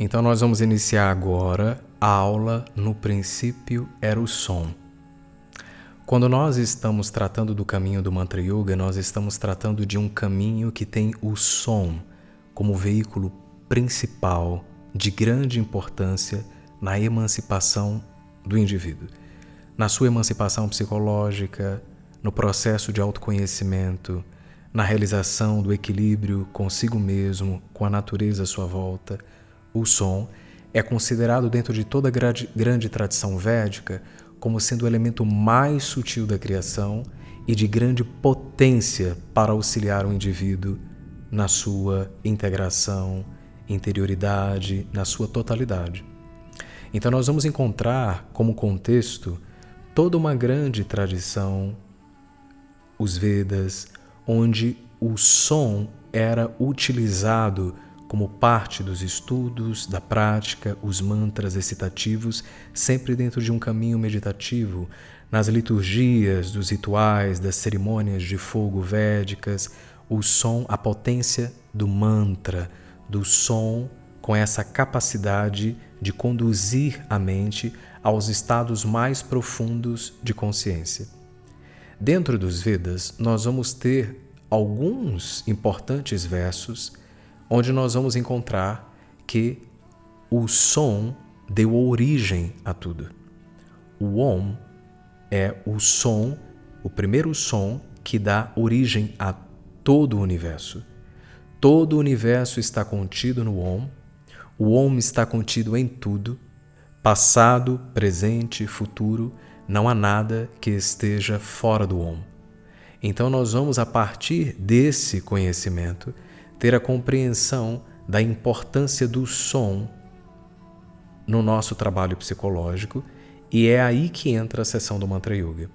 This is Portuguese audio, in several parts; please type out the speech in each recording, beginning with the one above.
Então nós vamos iniciar agora a aula No Princípio Era o Som. Quando nós estamos tratando do caminho do Mantra Yoga, nós estamos tratando de um caminho que tem o som como veículo principal de grande importância na emancipação do indivíduo, na sua emancipação psicológica, no processo de autoconhecimento, na realização do equilíbrio consigo mesmo, com a natureza à sua volta. O som é considerado dentro de toda a grande tradição védica como sendo o elemento mais sutil da criação e de grande potência para auxiliar o indivíduo na sua integração, interioridade, na sua totalidade. Então nós vamos encontrar como contexto toda uma grande tradição, os Vedas, onde o som era utilizado como parte dos estudos, da prática, os mantras recitativos, sempre dentro de um caminho meditativo, nas liturgias, dos rituais, das cerimônias de fogo védicas, o som, a potência do mantra, do som com essa capacidade de conduzir a mente aos estados mais profundos de consciência. Dentro dos Vedas, nós vamos ter alguns importantes versos onde nós vamos encontrar que o som deu origem a tudo. O Om é o som, o primeiro som que dá origem a todo o universo. Todo o universo está contido no Om. O Om está contido em tudo, passado, presente, futuro. Não há nada que esteja fora do Om. Então nós vamos, a partir desse conhecimento, ter a compreensão da importância do som no nosso trabalho psicológico, e é aí que entra a sessão do Mantra Yoga.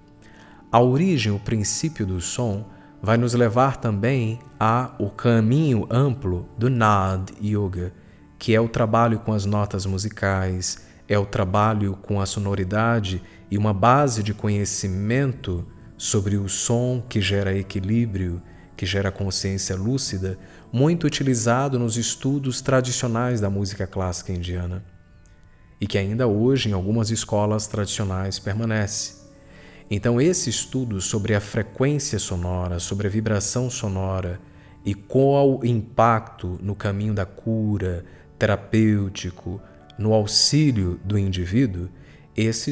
A origem, o princípio do som, vai nos levar também ao caminho amplo do Nad Yoga, que é o trabalho com as notas musicais, é o trabalho com a sonoridade e uma base de conhecimento sobre o som que gera equilíbrio, que gera consciência lúcida, muito utilizado nos estudos tradicionais da música clássica indiana e que ainda hoje em algumas escolas tradicionais permanece. Então esse estudo sobre a frequência sonora, sobre a vibração sonora e qual o impacto no caminho da cura, terapêutico, no auxílio do indivíduo, esse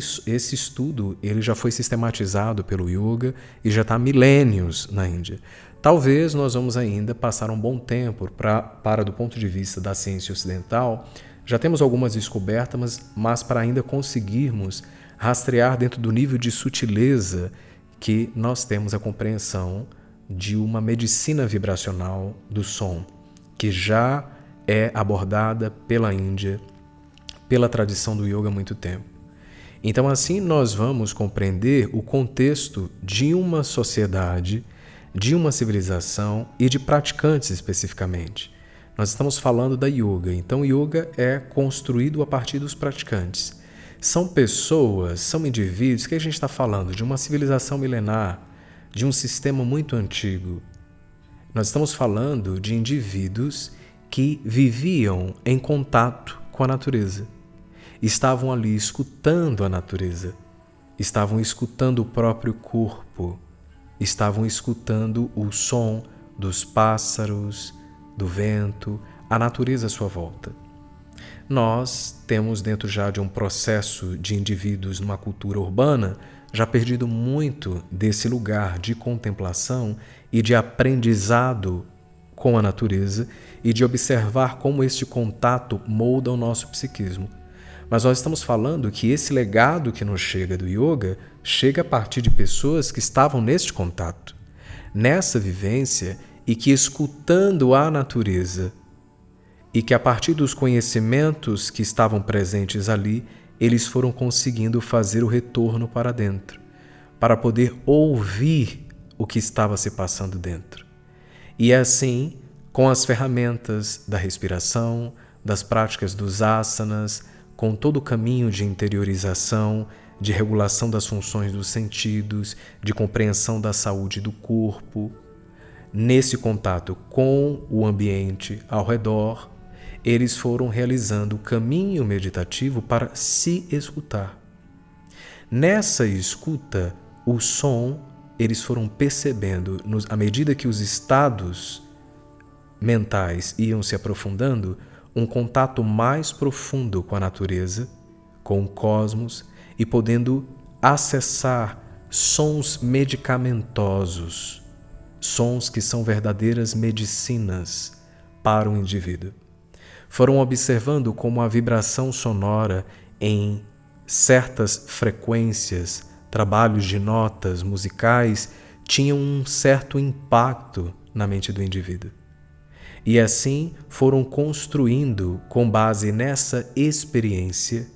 estudo ele já foi sistematizado pelo yoga e já está há milênios na Índia. Talvez nós vamos ainda passar um bom tempo para do ponto de vista da ciência ocidental, já temos algumas descobertas, mas para ainda conseguirmos rastrear dentro do nível de sutileza que nós temos a compreensão de uma medicina vibracional do som, que já é abordada pela Índia, pela tradição do yoga há muito tempo. Então assim nós vamos compreender o contexto de uma sociedade, de uma civilização e de praticantes especificamente. Nós estamos falando da yoga, então yoga é construído a partir dos praticantes. São pessoas, são indivíduos, que a gente está falando de uma civilização milenar, de um sistema muito antigo. Nós estamos falando de indivíduos que viviam em contato com a natureza. Estavam ali escutando a natureza, estavam escutando o próprio corpo, estavam escutando o som dos pássaros, do vento, a natureza à sua volta. Nós temos dentro já de um processo de indivíduos numa cultura urbana já perdido muito desse lugar de contemplação e de aprendizado com a natureza e de observar como este contato molda o nosso psiquismo. Mas nós estamos falando que esse legado que nos chega do yoga chega a partir de pessoas que estavam neste contato, nessa vivência e que escutando a natureza e que a partir dos conhecimentos que estavam presentes ali, eles foram conseguindo fazer o retorno para dentro, para poder ouvir o que estava se passando dentro. E assim, com as ferramentas da respiração, das práticas dos asanas, com todo o caminho de interiorização, de regulação das funções dos sentidos, de compreensão da saúde do corpo, nesse contato com o ambiente ao redor, eles foram realizando o caminho meditativo para se escutar. Nessa escuta, o som, eles foram percebendo, à medida que os estados mentais iam se aprofundando, um contato mais profundo com a natureza, com o cosmos, e podendo acessar sons medicamentosos, sons que são verdadeiras medicinas para o indivíduo. Foram observando como a vibração sonora em certas frequências, trabalhos de notas musicais, tinham um certo impacto na mente do indivíduo. E assim foram construindo, com base nessa experiência,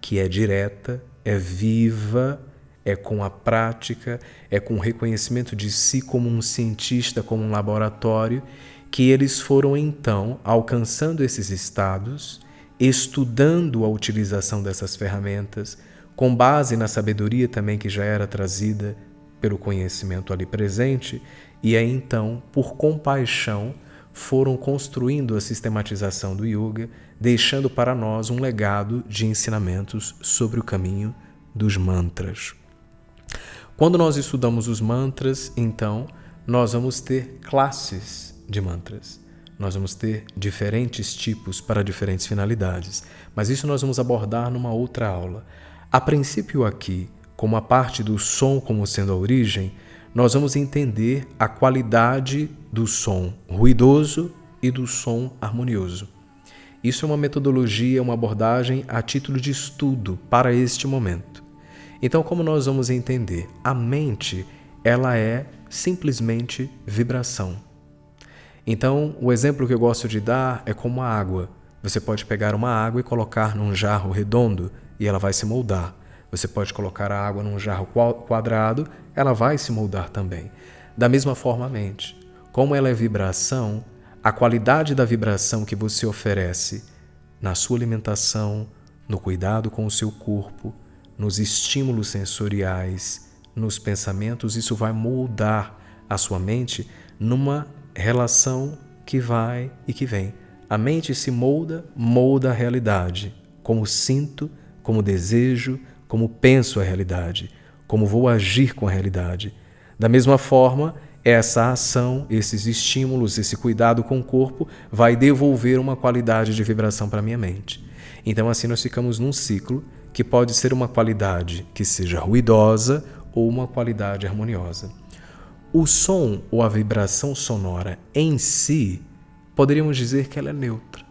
que é direta, é viva, é com a prática, é com o reconhecimento de si como um cientista, como um laboratório, que eles foram então alcançando esses estados, estudando a utilização dessas ferramentas, com base na sabedoria também que já era trazida pelo conhecimento ali presente, e aí então, por compaixão, foram construindo a sistematização do yoga, deixando para nós um legado de ensinamentos sobre o caminho dos mantras. Quando nós estudamos os mantras, então, nós vamos ter classes de mantras. Nós vamos ter diferentes tipos para diferentes finalidades, mas isso nós vamos abordar numa outra aula. A princípio aqui, como a parte do som como sendo a origem, nós vamos entender a qualidade do som ruidoso e do som harmonioso. Isso é uma metodologia, uma abordagem a título de estudo para este momento. Então, como nós vamos entender? A mente, ela é simplesmente vibração. Então, o exemplo que eu gosto de dar é como a água. Você pode pegar uma água e colocar num jarro redondo e ela vai se moldar. Você pode colocar a água num jarro quadrado, ela vai se moldar também. Da mesma forma a mente. Como ela é vibração, a qualidade da vibração que você oferece na sua alimentação, no cuidado com o seu corpo, nos estímulos sensoriais, nos pensamentos, isso vai moldar a sua mente numa relação que vai e que vem. A mente se molda a realidade. Como sinto, como desejo, como penso a realidade, como vou agir com a realidade. Da mesma forma, essa ação, esses estímulos, esse cuidado com o corpo vai devolver uma qualidade de vibração para a minha mente. Então assim nós ficamos num ciclo que pode ser uma qualidade que seja ruidosa ou uma qualidade harmoniosa. O som ou a vibração sonora em si, poderíamos dizer que ela é neutra.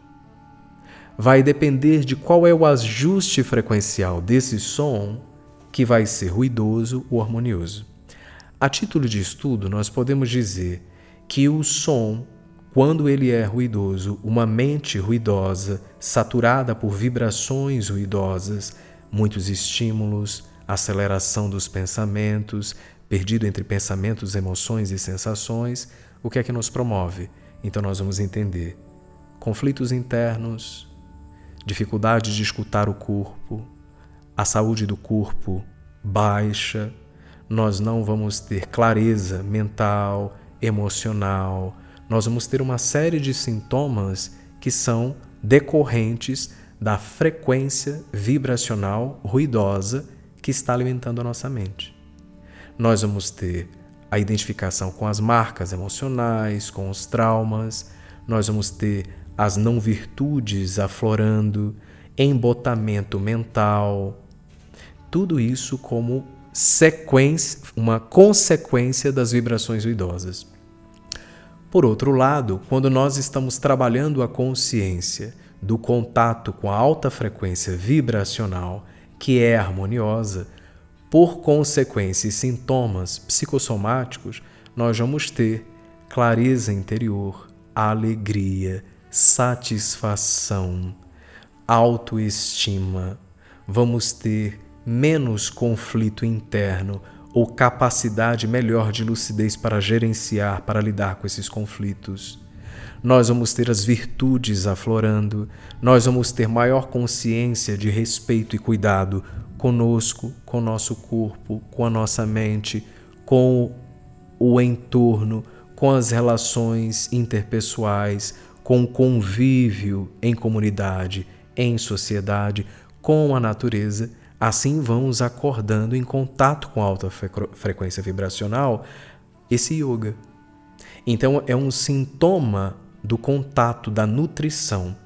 Vai depender de qual é o ajuste frequencial desse som que vai ser ruidoso ou harmonioso. A título de estudo, nós podemos dizer que o som, quando ele é ruidoso, uma mente ruidosa, saturada por vibrações ruidosas, muitos estímulos, aceleração dos pensamentos, perdido entre pensamentos, emoções e sensações, o que é que nos promove? Então nós vamos entender conflitos internos, dificuldade de escutar o corpo, a saúde do corpo baixa, nós não vamos ter clareza mental, emocional, nós vamos ter uma série de sintomas que são decorrentes da frequência vibracional ruidosa que está alimentando a nossa mente. Nós vamos ter a identificação com as marcas emocionais, com os traumas, nós vamos ter as não-virtudes aflorando, embotamento mental, tudo isso como uma consequência das vibrações ruidosas. Por outro lado, quando nós estamos trabalhando a consciência do contato com a alta frequência vibracional, que é harmoniosa, por consequência e sintomas psicossomáticos, nós vamos ter clareza interior, alegria, satisfação, autoestima, vamos ter menos conflito interno ou capacidade melhor de lucidez para gerenciar, para lidar com esses conflitos. Nós vamos ter as virtudes aflorando, nós vamos ter maior consciência de respeito e cuidado conosco, com o nosso corpo, com a nossa mente, com o entorno, com as relações interpessoais, com o convívio em comunidade, em sociedade, com a natureza, assim vamos acordando em contato com a alta frequência vibracional esse yoga. Então é um sintoma do contato, da nutrição.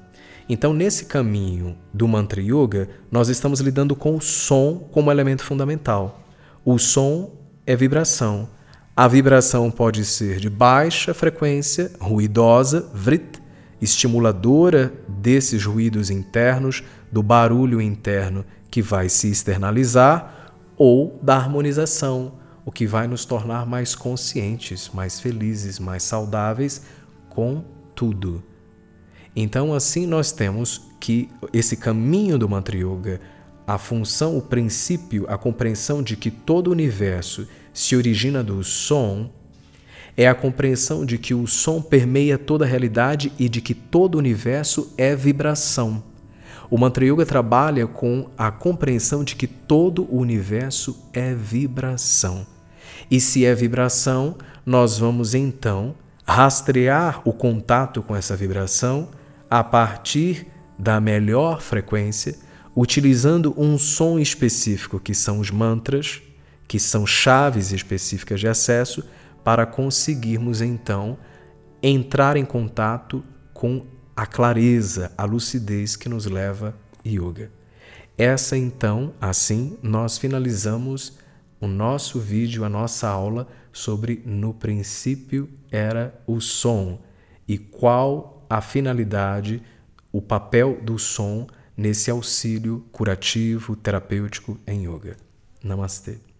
Então, nesse caminho do Mantra Yoga, nós estamos lidando com o som como elemento fundamental. O som é vibração. A vibração pode ser de baixa frequência, ruidosa, vrit, estimuladora desses ruídos internos, do barulho interno que vai se externalizar, ou da harmonização, o que vai nos tornar mais conscientes, mais felizes, mais saudáveis com tudo. Então, assim, nós temos que esse caminho do Mantra Yoga, a função, o princípio, a compreensão de que todo o universo se origina do som, é a compreensão de que o som permeia toda a realidade e de que todo o universo é vibração. O Mantra Yoga trabalha com a compreensão de que todo o universo é vibração. E se é vibração, nós vamos então rastrear o contato com essa vibração a partir da melhor frequência, utilizando um som específico, que são os mantras, que são chaves específicas de acesso, para conseguirmos então entrar em contato com a clareza, a lucidez que nos leva yoga. Essa então, assim, nós finalizamos o nosso vídeo, a nossa aula sobre no princípio era o som e qual a finalidade, o papel do som nesse auxílio curativo, terapêutico em yoga. Namastê.